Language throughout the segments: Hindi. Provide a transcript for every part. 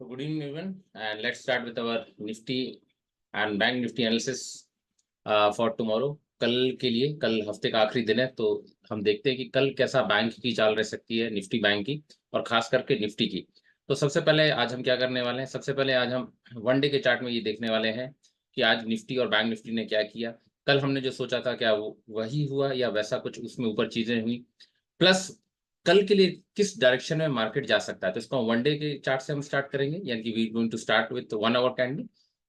So good evening everyone, and let's start with our Nifty and Bank Nifty analysis for tomorrow. कल के लिए, कल हफ्ते का आखिरी दिन है, तो हम देखते हैं कि कल कैसा बैंक की चाल रह सकती है, निफ्टी बैंक की और खास करके निफ्टी की। तो सबसे पहले आज हम क्या करने वाले हैं, सबसे पहले आज हम वन डे के चार्ट में ये देखने वाले हैं कि आज निफ्टी और बैंक निफ्टी ने क्या किया। कल हमने जो सोचा था क्या वो वही हुआ या वैसा कुछ उसमें ऊपर चीजें हुई, प्लस कल के लिए किस डायरेक्शन में मार्केट जा सकता है। तो इसको वन डे के चार्ट से हम स्टार्ट करेंगे, यानी कि we going to start with 1 hour candle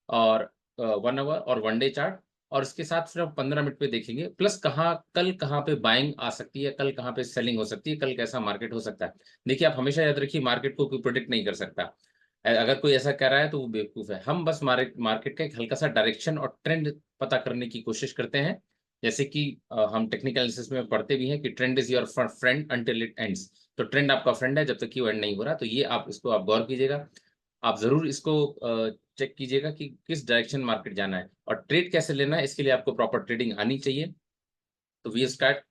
और 1 आवर और वन डे चार्ट, और इसके साथ सिर्फ 15 मिनट पे देखेंगे प्लस कहाँ पे बाइंग आ सकती है, कल कहाँ पे सेलिंग हो सकती है, कल कैसा मार्केट हो सकता है। देखिए, आप हमेशा याद रखिए, मार्केट को कोई प्रोडिक्ट नहीं कर सकता। अगर कोई ऐसा कह रहा है तो वो बेवकूफ है। हम बस मार्केट का एक हल्का सा डायरेक्शन और ट्रेंड पता करने की कोशिश करते हैं। जैसे कि हम टेक्निकल एनालिसिस में पढ़ते भी हैं कि trend is your friend until it ends. तो ट्रेंड आपका फ्रेंड है जब तक कि वो एंड नहीं हो रहा। तो ये आप गौर कीजिएगा, आप जरूर इसको चेक कीजिएगा कि किस डायरेक्शन मार्केट जाना है और ट्रेड कैसे लेना है। इसके लिए आपको प्रॉपर ट्रेडिंग आनी चाहिए। तो वी स्टार्ट।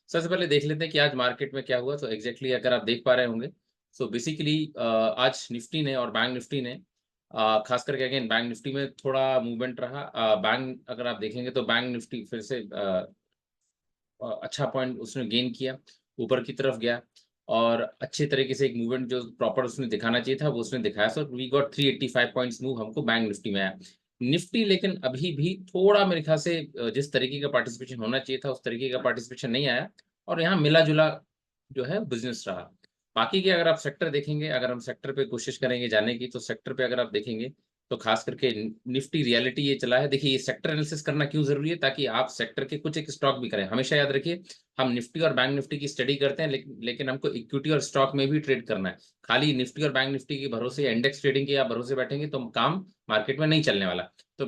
सबसे पहले देख लेते हैं कि आज मार्केट में क्या हुआ। तो एग्जैक्टली अगर आप देख पा रहे होंगे, सो बेसिकली आज निफ्टी ने और बैंक निफ्टी ने खास करके अगेन बैंक निफ्टी में थोड़ा मूवमेंट रहा। बैंक अगर आप देखेंगे तो बैंक निफ्टी फिर से अच्छा पॉइंट उसने गेन किया, ऊपर की तरफ गया और अच्छे तरीके से एक मूवमेंट जो प्रॉपर उसने दिखाना चाहिए था वो उसने दिखाया। So we got 385 points move हमको बैंक निफ्टी में आया। निफ्टी लेकिन अभी भी थोड़ा मेरे ख्याल से जिस तरीके का पार्टिसिपेशन होना चाहिए था उस तरीके का पार्टिसिपेशन नहीं आया, और यहाँ मिला जुला जो है बिजनेस रहा। बाकी के अगर आप सेक्टर देखेंगे, अगर हम सेक्टर पे कोशिश करेंगे जाने की, तो सेक्टर पे अगर आप देखेंगे तो खास करके निफ्टी रियलिटी ये चला है। देखिए, ये सेक्टर एनालिसिस करना क्यों जरूरी है, ताकि आप सेक्टर के कुछ एक स्टॉक भी करें। हमेशा याद रखिए, हम निफ्टी और बैंक निफ्टी की स्टडी करते हैं, लेकिन हमको इक्विटी और स्टॉक में भी ट्रेड करना है। खाली निफ्टी और बैंक निफ्टी के भरोसे या इंडेक्स ट्रेडिंग के या भरोसे बैठेंगे तो काम मार्केट में नहीं चलने वाला। तो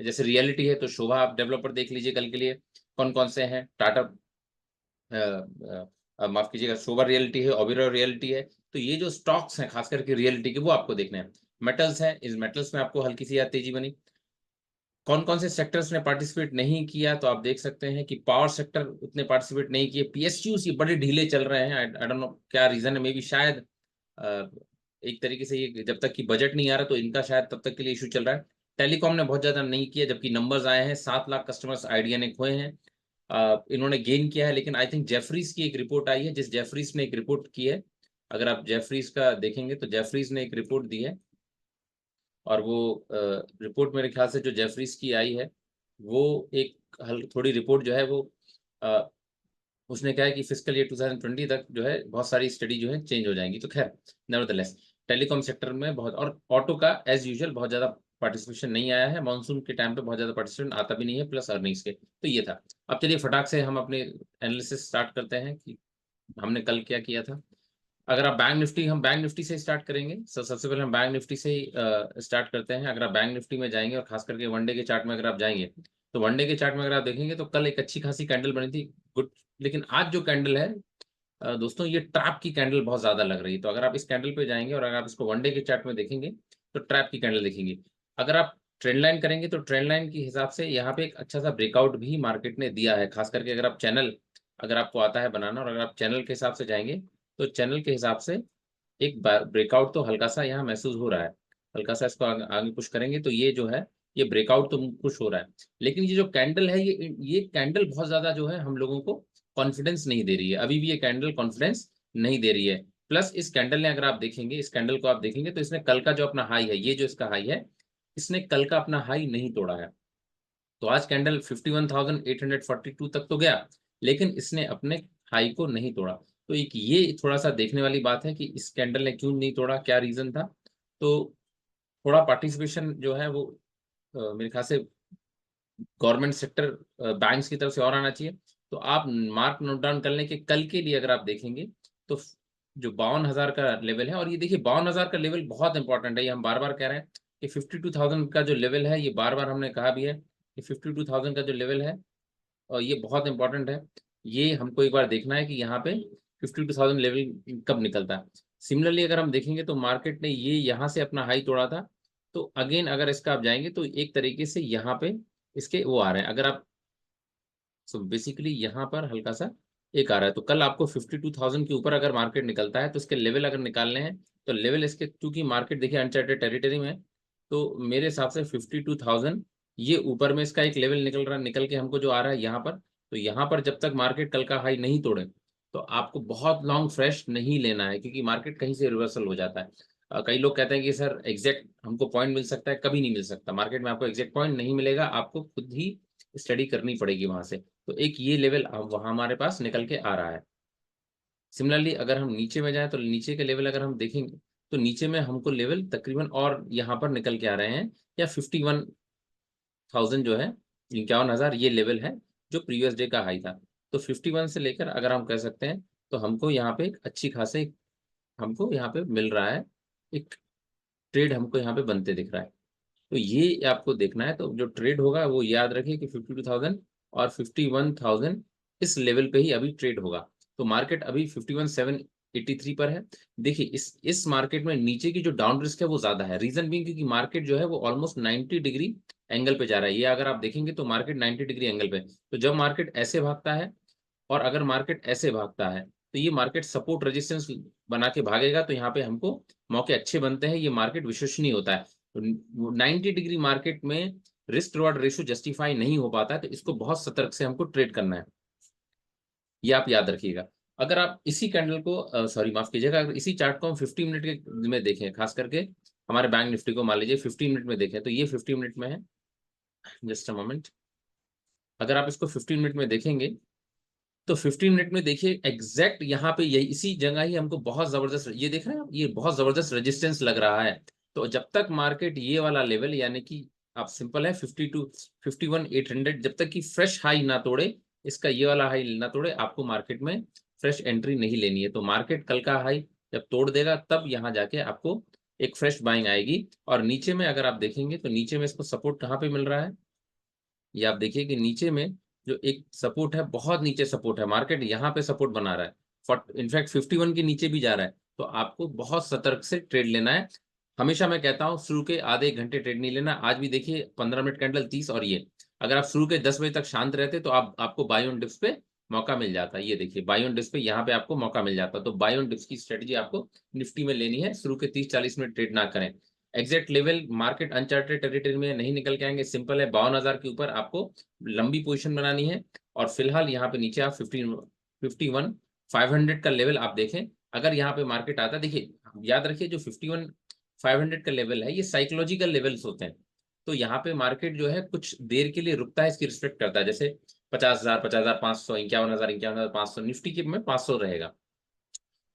जैसे रियलिटी है तो शोभा आप डेवलपर देख लीजिए कल के लिए कौन कौन से हैं। टाटा, माफ कीजिएगा, शोभा रियलिटी है, ओबेरॉय रियलिटी है। तो ये जो स्टॉक्स हैं खास करके रियलिटी के, वो आपको देखने हैं। मेटल्स है, इस मेटल्स में आपको हल्की सी याद तेजी बनी। कौन कौन से सेक्टर्स ने पार्टिसिपेट नहीं किया, तो आप देख सकते हैं कि पावर सेक्टर उतने पार्टिसिपेट नहीं किए। पीएसयूज ये बड़े ढीले चल रहे हैं। आई डोंट नो क्या रीजन है, मे बी शायद एक तरीके से ये जब तक कि बजट नहीं आ रहा तो इनका शायद तब तक के लिए इशू चल रहा है। टेलीकॉम ने बहुत ज्यादा नहीं किया, जबकि नंबर्स आए हैं, 7 लाख कस्टमर्स आइडिया ने खोए हैं। इन्होंने गेन किया है, लेकिन आई थिंक जेफरीज की एक रिपोर्ट आई है, जिस जेफरीज ने एक रिपोर्ट की है। अगर आप जेफरीज का देखेंगे तो जेफरीज ने एक रिपोर्ट दी है, और वो रिपोर्ट मेरे ख्याल से जो जेफरीज की आई है वो एक थोड़ी रिपोर्ट जो है वो अ, उसने कहा है कि फिस्कल ईयर 2020 तक जो है बहुत सारी स्टडी जो है चेंज हो जाएंगी। तो खैर, नेवरदलेस टेलीकॉम सेक्टर में बहुत, और ऑटो का एज यूजुअल बहुत ज्यादा पार्टिसिपेशन नहीं आया है। मानसून के टाइम पे बहुत ज्यादा पार्टिसिपेशन आता भी नहीं है, प्लस अर्निंग्स के। तो ये था। अब चलिए फटाक से हम अपने एनालिसिस स्टार्ट करते हैं कि हमने कल क्या किया था। अगर आप बैंक निफ्टी, हम बैंक निफ्टी से स्टार्ट करेंगे। सबसे पहले हम बैंक निफ्टी से ही स्टार्ट करते हैं। अगर आप बैंक निफ्टी में जाएंगे और खास करके वनडे के चार्ट में अगर आप जाएंगे, तो वनडे के चार्ट में अगर आप देखेंगे तो कल एक अच्छी खासी कैंडल बनी थी, गुड। लेकिन आज जो कैंडल है दोस्तों, ये ट्रैप की कैंडल बहुत ज्यादा लग रही है। तो अगर आप इस कैंडल पे जाएंगे और अगर आप इसको वनडे के चार्ट में देखेंगे तो ट्रैप की कैंडल देखेंगे। अगर आप ट्रेंड लाइन करेंगे तो ट्रेंड लाइन के हिसाब से यहाँ पे एक अच्छा सा ब्रेकआउट भी मार्केट ने दिया है। खास करके अगर आप चैनल, अगर आपको आता है बनाना, और अगर आप चैनल के हिसाब से जाएंगे तो चैनल के हिसाब से एक ब्रेकआउट तो हल्का सा यहाँ महसूस हो रहा है। हल्का सा इसको आगे पुश करेंगे तो ये जो है, ये ब्रेकआउट तो पुश हो रहा है। लेकिन ये जो कैंडल है, ये कैंडल बहुत ज्यादा जो है हम लोगों को कॉन्फिडेंस नहीं दे रही है। अभी भी ये कैंडल कॉन्फिडेंस नहीं दे रही है। प्लस इस कैंडल ने, अगर आप देखेंगे, इस कैंडल को आप देखेंगे तो इसने कल का जो अपना हाई है, ये जो इसका हाई है, इसने कल का अपना हाई नहीं तोड़ा है। तो आज कैंडल 51,842 तक तो गया, लेकिन इसने अपने हाई को नहीं तोड़ा। तो एक ये थोड़ा सा देखने वाली बात है कि इस कैंडल ने क्यों नहीं तोड़ा, क्या रीजन था। तो थोड़ा पार्टिसिपेशन जो है वो मेरे ख्याल से गवर्नमेंट सेक्टर बैंक्स की तरफ से और आना चाहिए। तो आप मार्क नोट डाउन कर लें कि कल के लिए अगर आप देखेंगे तो जो 52,000 का लेवल है, और ये देखिए 52,000 का लेवल बहुत इंपॉर्टेंट है। ये हम बार बार कह रहे हैं कि 52,000 का जो लेवल है, ये बार बार हमने कहा भी है कि 52,000 का जो लेवल है, और ये बहुत इंपॉर्टेंट है। ये हमको एक बार देखना है कि यहाँ पे 52,000 लेवल कब निकलता है। सिमिलरली अगर हम देखेंगे तो मार्केट ने ये यहाँ से अपना हाई तोड़ा था। तो अगेन अगर इसका आप जाएंगे तो एक तरीके से यहाँ पे इसके वो आ रहे हैं। अगर आप, सो बेसिकली यहाँ पर हल्का सा एक आ रहा है। तो कल आपको 52,000 के ऊपर अगर मार्केट निकलता है तो इसके लेवल अगर निकालने हैं तो लेवल इसके, क्योंकि मार्केट देखिए अनचार्टेड टेरिटरी में है, तो मेरे हिसाब से 52,000 ये ऊपर में इसका एक लेवल निकल के हमको जो आ रहा है यहाँ पर। तो यहाँ पर जब तक मार्केट कल का हाई नहीं तोड़े तो आपको बहुत लॉन्ग फ्रेश नहीं लेना है, क्योंकि मार्केट कहीं से रिवर्सल हो जाता है। कई लोग कहते हैं कि सर एग्जैक्ट हमको पॉइंट मिल सकता है, कभी नहीं मिल सकता मार्केट में, आपको एग्जैक्ट पॉइंट नहीं मिलेगा, आपको खुद ही स्टडी करनी पड़ेगी वहां से। तो एक ये लेवल वहां हमारे पास निकल के आ रहा है। सिमिलरली अगर हम नीचे में जाएं तो नीचे के लेवल अगर हम देखेंगे तो नीचे में हमको लेवल तकरीबन और यहाँ पर निकल के आ रहे हैं, या 51,000 जो है, 51,000 ये लेवल है जो प्रीवियस डे का हाई था। तो 51 से लेकर अगर हम कह सकते हैं तो हमको यहाँ पे एक अच्छी खासी हमको यहाँ पे मिल रहा है, एक ट्रेड हमको यहाँ पे बनते दिख रहा है। तो ये आपको देखना है, तो जो ट्रेड होगा वो याद रखिए कि 52,000 और 51,000 इस लेवल पे ही अभी ट्रेड होगा। तो मार्केट अभी 51,783 पर है। देखिए इस मार्केट में नीचे की जो डाउन रिस्क है वो ज्यादा है, रीजन भी क्योंकि मार्केट जो है वो ऑलमोस्ट 90 डिग्री एंगल पे जा रहा है। ये अगर आप देखेंगे तो मार्केट 90 डिग्री एंगल पे, तो जब मार्केट ऐसे भागता है और अगर मार्केट ऐसे भागता है तो ये मार्केट सपोर्ट रेजिस्टेंस बना के भागेगा, तो यहाँ पे हमको मौके अच्छे बनते हैं, ये मार्केट विश्वसनीय होता है। तो 90 डिग्री मार्केट में रिस्क रिवॉर्ड रेशियो जस्टिफाई नहीं हो पाता है, तो इसको बहुत सतर्क से हमको ट्रेड करना है, ये आप याद रखिएगा। अगर आप इसी कैंडल को सॉरी माफ कीजिएगा, अगर इसी चार्ट को हम 50 मिनट के में देखें, खास करके हमारे बैंक निफ्टी को मान लीजिए 50 मिनट में देखें, तो ये 50 मिनट में है, जस्ट अ मोमेंट। अगर आप इसको 50 मिनट में देखेंगे तो 15 मिनट में देखिए एग्जैक्ट यहाँ पे यही इसी जगह ही हमको बहुत जबरदस्त, ये देख रहे हैं आप, ये बहुत जबरदस्त रेजिस्टेंस लग रहा है। तो जब तक मार्केट ये वाला लेवल यानी कि आप सिंपल है 51,800 जब तक कि फ्रेश हाई ना तोड़े, इसका ये वाला हाई ना तोड़े, आपको मार्केट में फ्रेश एंट्री नहीं लेनी है। तो मार्केट कल का हाई जब तोड़ देगा तब यहाँ जाके आपको एक फ्रेश बाइंग आएगी। और नीचे में अगर आप देखेंगे तो नीचे में इसको सपोर्ट कहाँ पे मिल रहा है, ये आप देखिए कि नीचे में जो एक सपोर्ट है, बहुत नीचे सपोर्ट है, मार्केट यहाँ पे सपोर्ट बना रहा है, इनफैक्ट 51 के नीचे भी जा रहा है। तो आपको बहुत सतर्क से ट्रेड लेना है। हमेशा मैं कहता हूँ शुरू के आधे एक घंटे ट्रेड नहीं लेना। आज भी देखिए 15 मिनट कैंडल 30, और ये अगर आप शुरू के 10 बजे तक शांत रहते तो आपको बाय ऑन डिप्स पे मौका मिल जाता है। ये देखिए बाय ऑन डिप्स पे यहाँ पे आपको मौका मिल जाता। तो बाय ऑन डिप्स की स्ट्रेटजी आपको निफ्टी में लेनी है, शुरू के 30-40 मिनट ट्रेड ना करें। Exact level market uncharted territory में नहीं निकल के आएंगे, सिंपल है 52,000 के ऊपर आपको लंबी पोजीशन बनानी है। और फिलहाल यहाँ पे नीचे आप 51,500 का लेवल आप देखें, अगर यहाँ पे मार्केट आता है, देखिए याद रखिए जो 51,500 का लेवल है ये साइकोलॉजिकल लेवल्स होते हैं। तो यहाँ पे मार्केट जो है कुछ देर के लिए रुकता है, इसकी रिस्पेक्ट करता है, जैसे 50,000, 50,500, 51,000, 51,500, निफ्टी के में 500 रहेगा,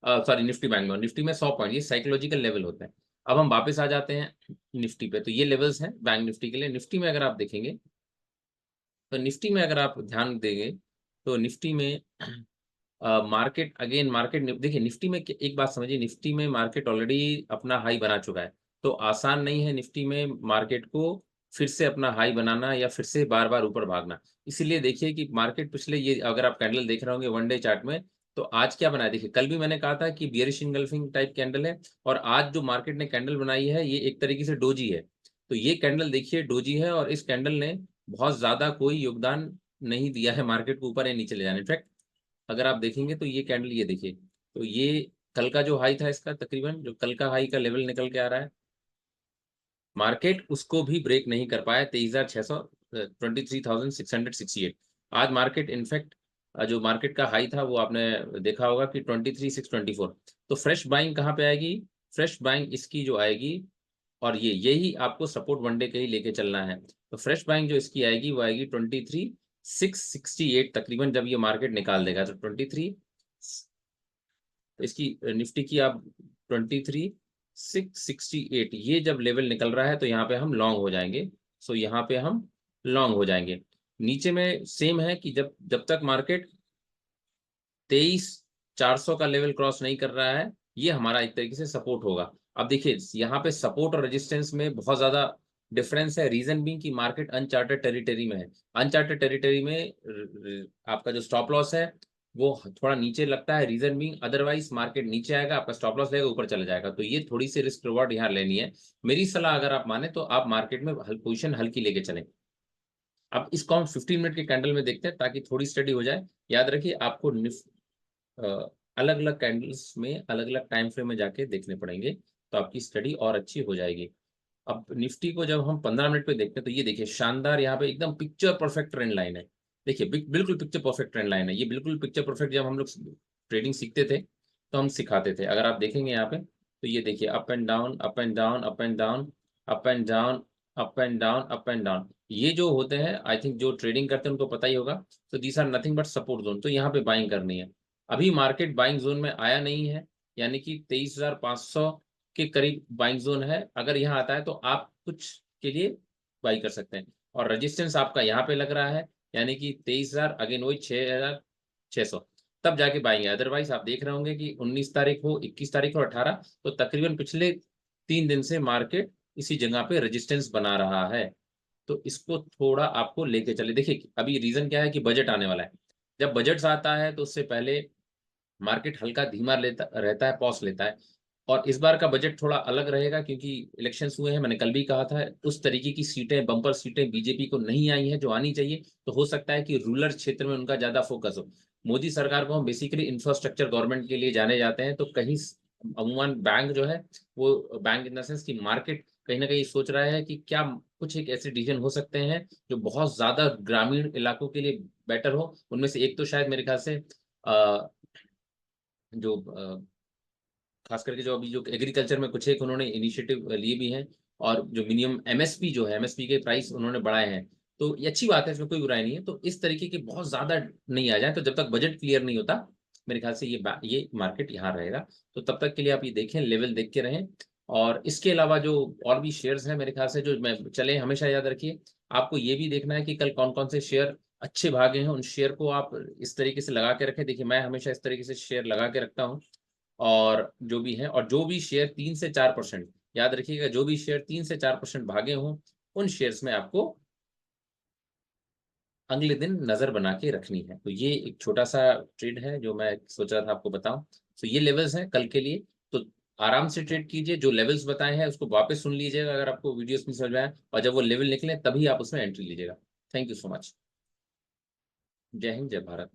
सॉरी निफ्टी बैंक में, निफ्टी में 100 पॉइंट, ये साइकोलॉजिकल लेवल होता है। अब हम वापस आ जाते हैं निफ्टी पे, तो ये लेवल्स हैं बैंक निफ्टी के लिए। निफ्टी में अगर आप देखेंगे तो निफ्टी में अगर आप ध्यान देंगे तो निफ्टी में मार्केट अगेन मार्केट देखिए निफ्टी में एक बात समझिए, निफ्टी में मार्केट ऑलरेडी अपना हाई बना चुका है। तो आसान नहीं है निफ्टी में मार्केट को फिर से अपना हाई बनाना या फिर से बार बार ऊपर भागना। इसीलिए देखिए कि मार्केट पिछले, ये अगर आप कैंडल देख रहे होंगे वन डे चार्ट में, तो आज क्या बनाया देखिए, कल भी मैंने कहा था कि बियरिश इंगल्फिंग टाइप कैंडल है, और आज जो मार्केट ने कैंडल बनाई है ये एक तरीके से डोजी है। तो ये कैंडल देखिए डोजी है, और इस कैंडल ने बहुत ज्यादा कोई योगदान नहीं दिया है मार्केट को ऊपर या नीचे ले जाने। इनफैक्ट अगर आप देखेंगे तो ये कैंडल, ये देखिए, तो ये कल का जो हाई था इसका, तकरीबन जो कल का हाई का लेवल निकल के आ रहा है, मार्केट उसको भी ब्रेक नहीं कर पाया, 23,600, 23,668। आज मार्केट इनफैक्ट जो मार्केट का हाई था वो आपने देखा होगा कि 23,624। तो फ्रेश बाइंग कहाँ पे आएगी, फ्रेश बाइंग इसकी जो आएगी, और ये यही आपको सपोर्ट वनडे के ही लेके चलना है। तो फ्रेश बाइंग जो इसकी आएगी वो आएगी 23,668 तकरीबन, जब ये मार्केट निकाल देगा तो 23, तो इसकी निफ्टी की आप 23,668 ये जब लेवल निकल रहा है तो यहाँ पे हम लॉन्ग हो जाएंगे। सो यहाँ पे हम लॉन्ग हो जाएंगे। नीचे में सेम है कि जब जब तक मार्केट 23,400 का लेवल क्रॉस नहीं कर रहा है, ये हमारा एक तरीके से सपोर्ट होगा। अब देखिए यहाँ पे सपोर्ट और रेजिस्टेंस में बहुत ज्यादा डिफरेंस है, रीजन भी कि मार्केट अनचार्टेड टेरिटरी में है। अनचार्टेड टेरिटरी में आपका जो स्टॉप लॉस है वो थोड़ा नीचे लगता है, रीजन भी अदरवाइज मार्केट नीचे आएगा, आपका स्टॉप लॉस रहेगा, ऊपर चला जाएगा। तो ये थोड़ी सी रिस्क रिवॉर्ड यहाँ लेनी है। मेरी सलाह अगर आप माने तो आप मार्केट में पोजिशन हल्की लेके चलें। अब इसको हम 15 मिनट के कैंडल में देखते हैं ताकि थोड़ी स्टडी हो जाए। याद रखिए आपको अलग अलग कैंडल्स में अलग अलग टाइम फ्रेम में जाके देखने पड़ेंगे, तो आपकी स्टडी और अच्छी हो जाएगी। अब निफ्टी को जब हम 15 मिनट पे देखते हैं तो ये देखिए शानदार, यहाँ पे एकदम पिक्चर परफेक्ट ट्रेंड लाइन है। देखिए बिल्कुल पिक्चर परफेक्ट ट्रेंड लाइन है, ये बिल्कुल पिक्चर परफेक्ट। जब हम लोग ट्रेडिंग सीखते थे तो हम सिखाते थे। अगर आप देखेंगे यहाँ पे तो ये देखिए up and down, up and down, up and down, up and down, up and down, up and down, ये जो होते हैं आई थिंक जो ट्रेडिंग करते हैं उनको पता ही होगा। तो these are nothing but support zone, तो यहाँ पे बाइंग करनी है। अभी मार्केट बाइंग जोन में आया नहीं है, यानी कि 23,500 के करीब बाइंग जोन है। अगर यहाँ आता है तो आप कुछ के लिए बाई कर सकते हैं। और रेजिस्टेंस आपका यहाँ पे लग रहा है, यानी कि 23,000, अगेन वही 6,600, तब जाके बाएंगे। अदरवाइज आप देख रहे होंगे कि 19 तारीख हो, 21 तारीख हो, 18, तो तकरीबन पिछले 3 दिन से मार्केट इसी जगह पे रेजिस्टेंस बना रहा है। तो इसको थोड़ा आपको लेके चले। देखिए अभी रीजन क्या है कि बजट आने वाला है। जब बजट आता है तो उससे पहले मार्केट हल्का धीमा लेता रहता है, पॉज लेता है। और इस बार का बजट थोड़ा अलग रहेगा क्योंकि इलेक्शंस हुए हैं। मैंने कल भी कहा था उस तरीके की सीटें, बम्पर सीटें बीजेपी को नहीं आई हैं जो आनी चाहिए। तो हो सकता है कि रूरल क्षेत्र में उनका ज्यादा फोकस हो। मोदी सरकार को हम बेसिकली इंफ्रास्ट्रक्चर गवर्नमेंट के लिए जाने जाते हैं, तो कहीं अमूमन बैंक जो है वो बैंक इन द सेंस की मार्केट कहीं ना कहीं सोच रहा है कि क्या कुछ एक ऐसे डिसीजन हो सकते हैं जो बहुत ज्यादा ग्रामीण इलाकों के लिए बेटर हो। उनमें से एक तो शायद मेरे ख्याल से जो खास करके जो अभी जो एग्रीकल्चर में कुछ एक उन्होंने इनिशिएटिव लिए भी हैं। और जो मिनिमम एमएसपी जो है, एमएसपी के प्राइस उन्होंने बढ़ाए हैं। तो ये अच्छी बात है, इसमें कोई बुराई नहीं है। तो इस तरीके के बहुत ज्यादा नहीं आ जाए, तो जब तक बजट क्लियर नहीं होता मेरे ख्याल से ये मार्केट यहाँ रहेगा। तो तब तक के लिए आप ये देखें, लेवल देख के रहें। और इसके अलावा जो और भी शेयर्स हैं मेरे ख्याल से जो मैं चले, हमेशा याद रखिए आपको ये भी देखना है कि कल कौन कौन से शेयर अच्छे भागे हैं। उन शेयर को आप इस तरीके से लगा के रखें। देखिए मैं हमेशा इस तरीके से शेयर लगा के रखता हूँ। और जो भी है, और जो भी शेयर 3 से 4%, याद रखिएगा, जो भी शेयर 3 से 4% भागे हों उन शेयर्स में आपको अगले दिन नजर बना के रखनी है। तो ये एक छोटा सा ट्रेड है जो मैं सोच रहा था आपको बताऊं। तो ये लेवल्स हैं कल के लिए। तो आराम से ट्रेड कीजिए, जो लेवल्स बताए हैं उसको वापस सुन लीजिएगा अगर आपको वीडियोस में समझ में आए, और जब वो लेवल निकले तभी आप उसमें एंट्री लीजिएगा। Thank you so much. जय हिंद, जय भारत।